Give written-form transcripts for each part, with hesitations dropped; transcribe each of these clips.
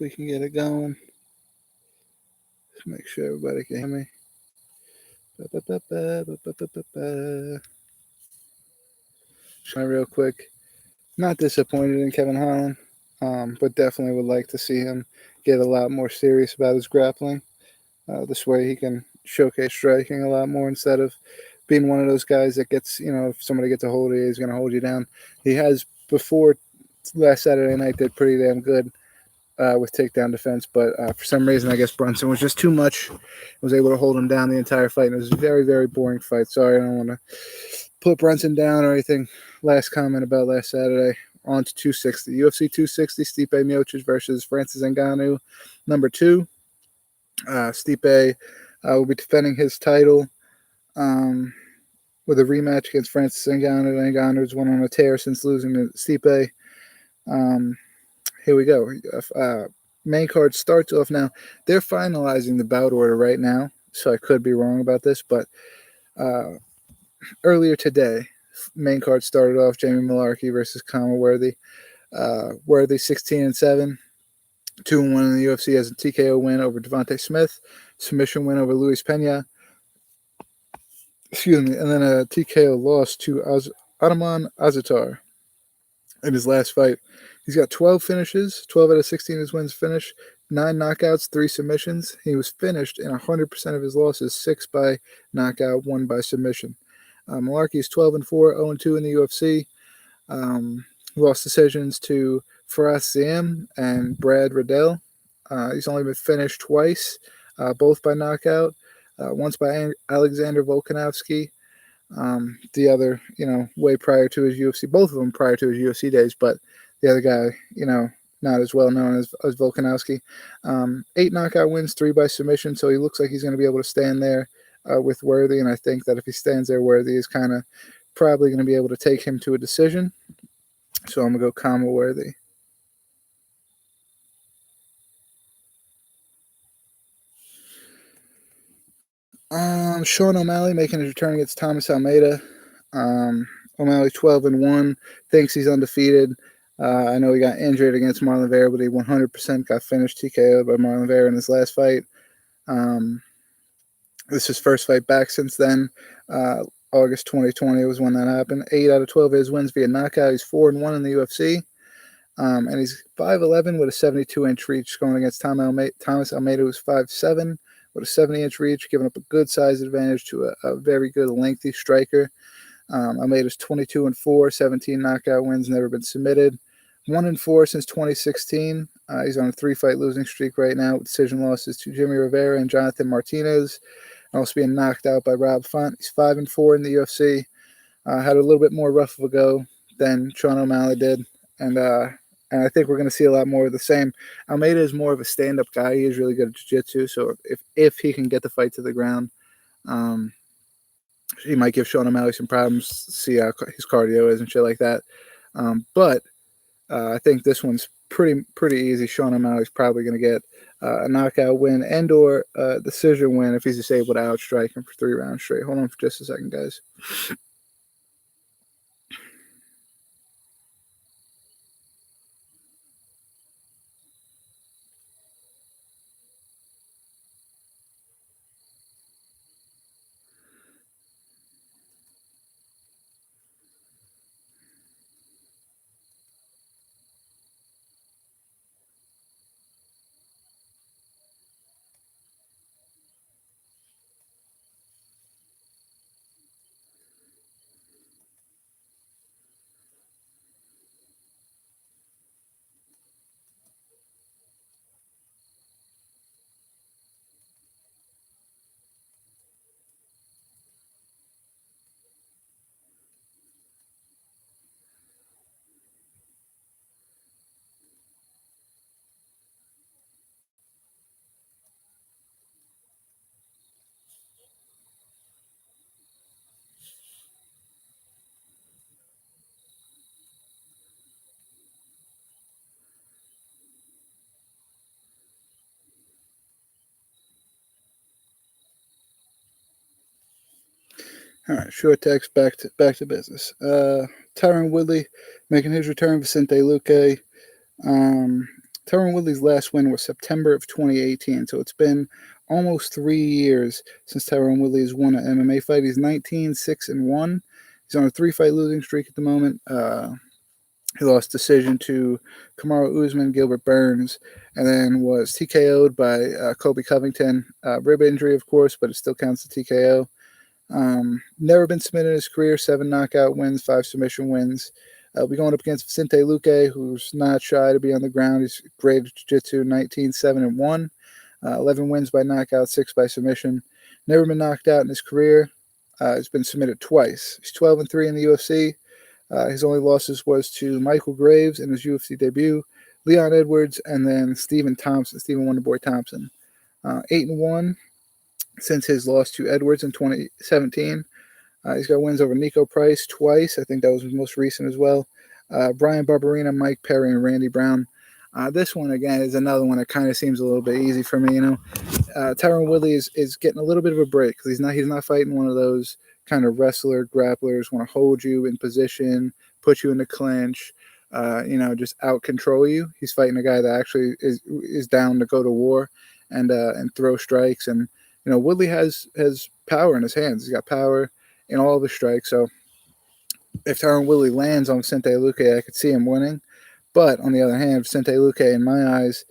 We can get it going. Let's make sure everybody can hear me. Try real quick. Not disappointed in Kevin Holland, but definitely would like to see him get a lot more serious about his grappling. This way he can showcase striking a lot more instead of being one of those guys that gets, if somebody gets a hold of you, he's going to hold you down. He has before last Saturday night did pretty damn good with takedown defense, but for some reason, I guess Brunson was just too much. Was able to hold him down the entire fight, and it was a very, very boring fight. Sorry, I don't want to put Brunson down or anything. Last comment about last Saturday. On to 260. UFC 260, Stipe Miocic versus Francis Ngannou, number 2. Stipe will be defending his title with a rematch against Francis Ngannou. Ngannou's went on a tear since losing to Stipe. Here we go. Main card starts off now. They're finalizing the bout order right now, so I could be wrong about this, but earlier today, main card started off Jamie Mullarkey versus Conor Worthy. Worthy 16-7, 2-1 in the UFC as a TKO win over Devontae Smith, submission win over Luis Pena. Excuse me, and then a TKO loss to Ataman Azatar in his last fight. He's got 12 finishes, 12 out of 16 of his wins finished, 9 knockouts, 3 submissions. He was finished in 100% of his losses, 6 by knockout, 1 by submission. Mullarkey is 12-4, 0-2 in the UFC. Lost decisions to Faraz Ziem and Brad Riddell. He's only been finished twice, both by knockout. Once by Alexander Volkanovski. The other, way prior to his UFC, both of them prior to his UFC days, but the other guy, not as well known as Volkanovski. 8 knockout wins, 3 by submission, so he looks like he's going to be able to stand there with Worthy, and I think that if he stands there, Worthy is kind of probably going to be able to take him to a decision. So I'm going to go Conor Worthy. Sean O'Malley making his return against Thomas Almeida. O'Malley 12-1, thinks he's undefeated. I know he got injured against Marlon Vera, but he 100% got finished TKO'd by Marlon Vera in his last fight. This is his first fight back since then. August 2020 was when that happened. 8 out of 12 of his wins via knockout. He's 4-1 in the UFC. And he's 5'11" with a 72-inch reach, going against Thomas Almeida, who's 5'7", with a 70-inch reach, giving up a good size advantage to a very good lengthy striker. Almeida's 22-4, 17 knockout wins, never been submitted. 1-4 since 2016. He's on a 3-fight losing streak right now with decision losses to Jimmy Rivera and Jonathan Martinez. Also being knocked out by Rob Font. He's 5-4 in the UFC. Had a little bit more rough of a go than Sean O'Malley did. And I think we're going to see a lot more of the same. Almeida is more of a stand-up guy. He is really good at jiu-jitsu. So if he can get the fight to the ground, he might give Sean O'Malley some problems, see how his cardio is and shit like that. But I think this one's pretty easy. Sean O'Malley's probably going to get a knockout win and or a decision win if he's just able to outstrike him for 3 rounds straight. Hold on for just a second, guys. All right, short text, back to business. Tyron Woodley making his return. Vicente Luque. Tyron Woodley's last win was September of 2018, so it's been almost 3 years since Tyron Woodley has won an MMA fight. He's 19-6-1. He's on a 3-fight losing streak at the moment. He lost decision to Kamaru Usman, Gilbert Burns, and then was TKO'd by Colby Covington. Rib injury, of course, but it still counts the TKO. Never been submitted in his career. 7 knockout wins, 5 submission wins. We're going up against Vicente Luque, who's not shy to be on the ground. He's great at jiu-jitsu, 19-7-1. 11 wins by knockout, 6 by submission. Never been knocked out in his career. He's been submitted twice. He's 12-3 in the UFC. His only losses was to Michael Graves in his UFC debut, Leon Edwards, and then Stephen Wonderboy Thompson. 8-1 since his loss to Edwards in 2017. He's got wins over Nico Price twice. I think that was his most recent as well. Brian Barberina, Mike Perry, and Randy Brown. This one, again, is another one that kind of seems a little bit easy for me. Tyron Woodley is getting a little bit of a break because he's not fighting one of those kind of wrestler, grapplers, want to hold you in position, put you in the clinch, just out control you. He's fighting a guy that actually is down to go to war and throw strikes. And Woodley has power in his hands. He's got power in all of his strikes. So if Tyron Woodley lands on Vicente Luque, I could see him winning. But on the other hand, Vicente Luque, in my eyes,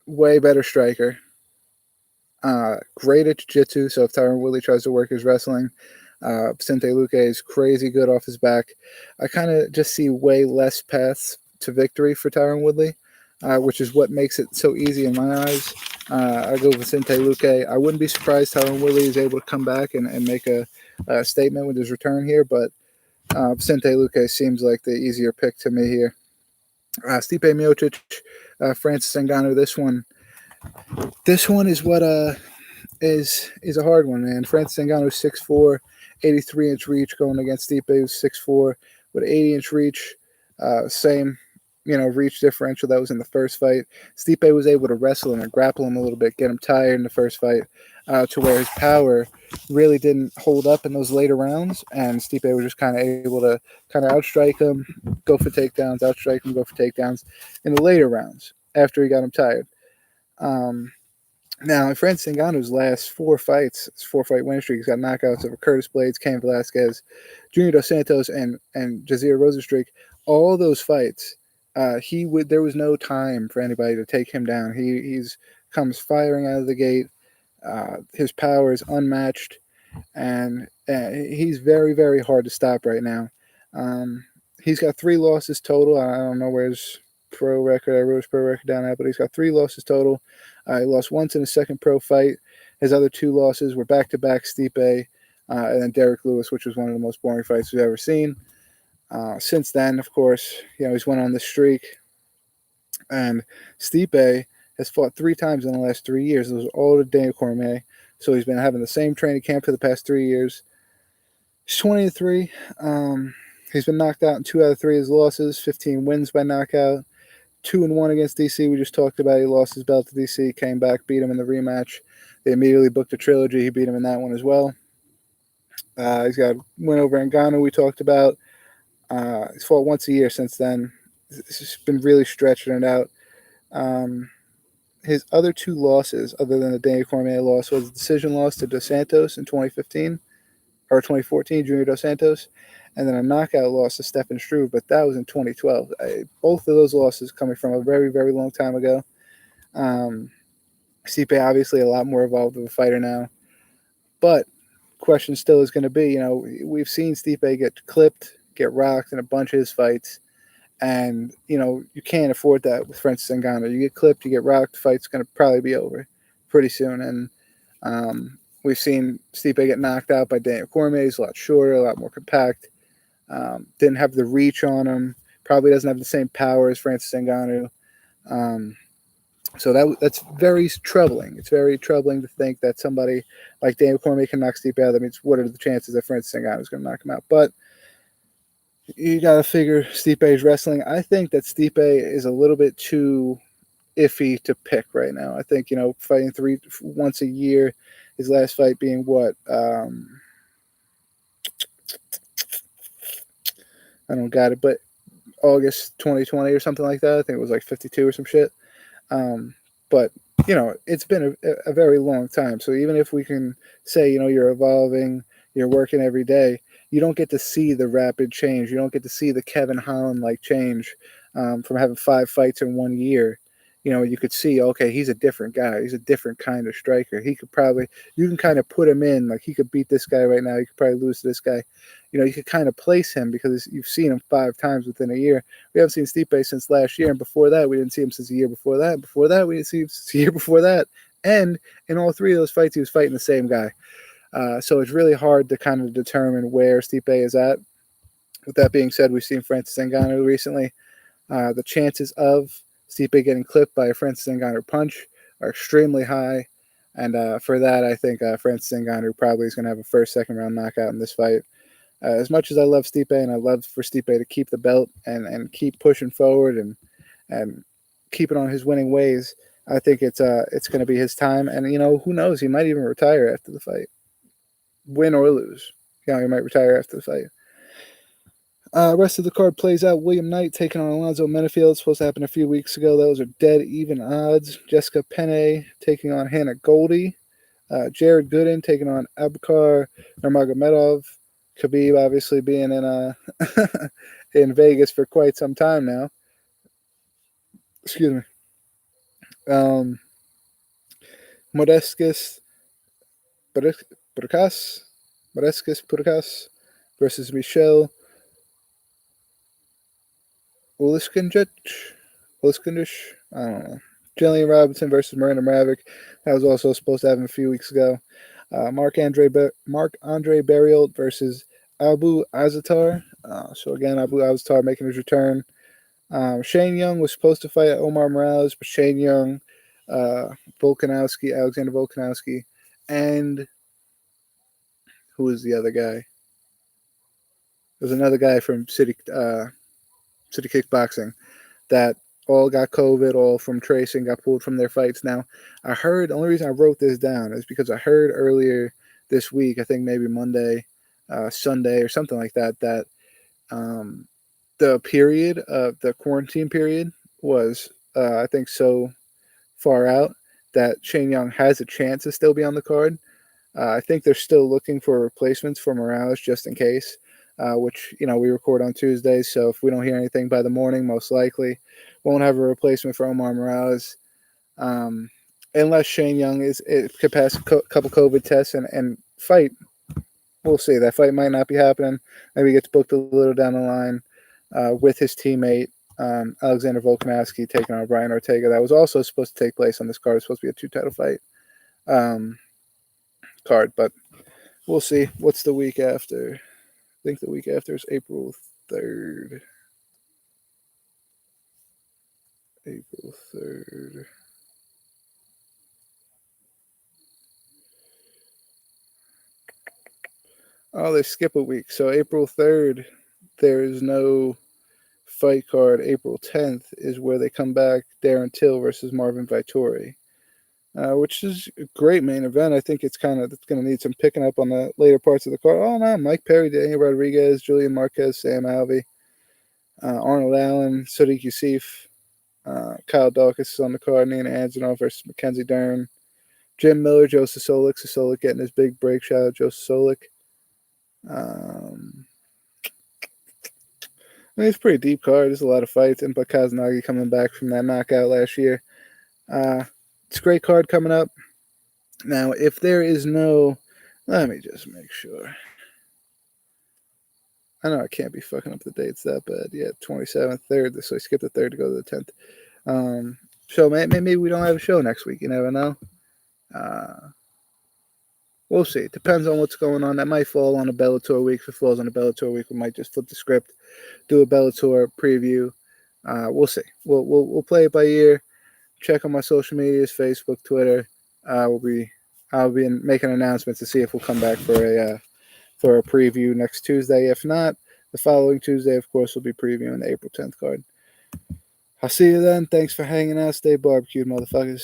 way better striker. Great at jiu-jitsu. So if Tyron Woodley tries to work his wrestling, Vicente Luque is crazy good off his back. I kind of just see way less paths to victory for Tyron Woodley, which is what makes it so easy in my eyes. I go Vicente Luque. I wouldn't be surprised Tyron Woodley is able to come back and make a statement with his return here, but Vicente Luque seems like the easier pick to me here. Stipe Miocic, Francis Ngannou. This one is what is a hard one, man. Francis Ngannou 6'4", 83-inch reach, going against Stipe, who's 6'4", with 80-inch reach. Same, reach differential that was in the first fight. Stipe was able to wrestle him and grapple him a little bit, get him tired in the first fight, to where his power really didn't hold up in those later rounds, and Stipe was just kind of able to kind of outstrike him, go for takedowns, outstrike him, go for takedowns in the later rounds after he got him tired. Now, in Francis Ngannou's last 4 fights, his 4-fight win streak, he's got knockouts over Curtis Blades, Cain Velasquez, Junior Dos Santos, and Jazeera Rozenstruik. All those fights, there was no time for anybody to take him down. He's comes firing out of the gate. His power is unmatched, and he's very, very hard to stop right now. He's got 3 losses total. I don't know where his pro record. I wrote his pro record down at, but he's got 3 losses total. He lost once in his second pro fight. His other 2 losses were back-to-back Stipe and then Derek Lewis, which was one of the most boring fights we've ever seen. Since then, of course, he's went on this streak. And Stipe has fought 3 times in the last 3 years. Those are all to Daniel Cormier. So he's been having the same training camp for the past 3 years. He's 20-3. He's been knocked out in 2 out of 3 of his losses, 15 wins by knockout. 2-1 against DC. We just talked about. He lost his belt to DC, came back, beat him in the rematch. They immediately booked a trilogy. He beat him in that one as well. He's got a win over Ngannou we talked about. He's fought once a year since then. It's been really stretching it out. His other 2 losses, other than the Daniel Cormier loss, was a decision loss to Dos Santos in 2015 or 2014, Junior Dos Santos, and then a knockout loss to Stefan Struve, but that was in 2012. Both of those losses coming from a very, very long time ago. Stipe obviously a lot more evolved of a fighter now, but question still is going to be, we've seen Stipe get clipped, get rocked in a bunch of his fights, and you can't afford that with Francis Ngannou. You get clipped, you get rocked, the fight's going to probably be over pretty soon. And we've seen Stipe get knocked out by Daniel Cormier. He's a lot shorter, a lot more compact. Didn't have the reach on him. Probably doesn't have the same power as Francis Ngannou. So that's very troubling. It's very troubling to think that somebody like Daniel Cormier can knock Stipe out. That means what are the chances that Francis Ngannou is going to knock him out? But you got to figure Stipe's wrestling. I think that Stipe is a little bit too iffy to pick right now. I think, fighting once a year, his last fight being what? I don't got it, but August 2020 or something like that. I think it was like 52 or some shit. But it's been a very long time. So even if we can say, you're evolving, you're working every day, you don't get to see the rapid change. You don't get to see the Kevin Holland like change from having 5 fights in 1 year. You could see, okay, he's a different guy. He's a different kind of striker. You can kind of put him in, like he could beat this guy right now. You could probably lose to this guy. You could kind of place him because you've seen him 5 times within a year. We haven't seen Stipe since last year, and before that, we didn't see him since the year before that. Before that, we didn't see him since the year before that. And in all 3 of those fights, he was fighting the same guy. So it's really hard to kind of determine where Stipe is at. With that being said, we've seen Francis Ngannou recently. The chances of Stipe getting clipped by a Francis Ngannou punch are extremely high. And for that, I think Francis Ngannou probably is going to have a first, second round knockout in this fight. As much as I love Stipe and I love for Stipe to keep the belt and keep pushing forward and keep it on his winning ways, I think it's going to be his time. And, who knows? He might even retire after the fight. Win or lose. He might retire after the fight. Rest of the card plays out. William Knight taking on Alonzo Menefield. It's supposed to happen a few weeks ago. Those are dead even odds. Jessica Penne taking on Hannah Goldie. Jared Gooden taking on Abubakar Nurmagomedov. Khabib obviously being in in Vegas for quite some time now. Excuse me. Modestas Purukas versus Michelle Uliskindish. I don't know. Jillian Robinson versus Miranda Maverick. That was also supposed to happen a few weeks ago. Marc-Andre Barriault versus Abu Azaitar. So again, Abu Azaitar making his return. Shane Young was supposed to fight Omar Morales, but Shane Young, Alexander Volkanovski, and who was the other guy? There was another guy from City Kickboxing that all got COVID, all from tracing, got pulled from their fights. Now, I heard, the only reason I wrote this down is because I heard earlier this week, I think maybe Monday, Sunday, or something like that, that the period of the quarantine period was, I think, so far out that Shane Young has a chance to still be on the card. I think they're still looking for replacements for Morales just in case, which, we record on Tuesdays. So if we don't hear anything by the morning, most likely won't have a replacement for Omar Morales. Unless Shane Young could pass a couple COVID tests and fight. We'll see. That fight might not be happening. Maybe he gets booked a little down the line with his teammate, Alexander Volkanovski, taking on Brian Ortega. That was also supposed to take place on this card. It's supposed to be a 2-title fight card, but we'll see. What's the week after? I think the week after is April 3rd. April 3rd. Oh, they skip a week. So April 3rd, there is no fight card. April 10th is where they come back. Darren Till versus Marvin Vittori, which is a great main event. I think it's going to need some picking up on the later parts of the card. Oh, no. Mike Perry, Daniel Rodriguez, Julian Marquez, Sam Alvey, Arnold Allen, Sadiq Youssef, Kyle Dawkins is on the card. Nina Antonov versus Mackenzie Dern. Jim Miller, Joe Sosolik. Sosolik getting his big break. Shout out Joe Sosolik. It's a pretty deep card. There's a lot of fights. And Kaznagi coming back from that knockout last year. It's a great card coming up. Now, if there is no... Let me just make sure. I know I can't be fucking up the dates that bad. Yeah, 27th, 3rd. So I skipped the 3rd to go to the 10th. So maybe we don't have a show next week. You never know. We'll see. It depends on what's going on. That might fall on a Bellator week. If it falls on a Bellator week, we might just flip the script, do a Bellator preview. We'll see. We'll play it by ear. Check on my social medias, Facebook, Twitter. I'll be making announcements to see if we'll come back for a preview next Tuesday. If not, the following Tuesday, of course, we'll be previewing the April 10th card. I'll see you then. Thanks for hanging out. Stay barbecued, motherfuckers.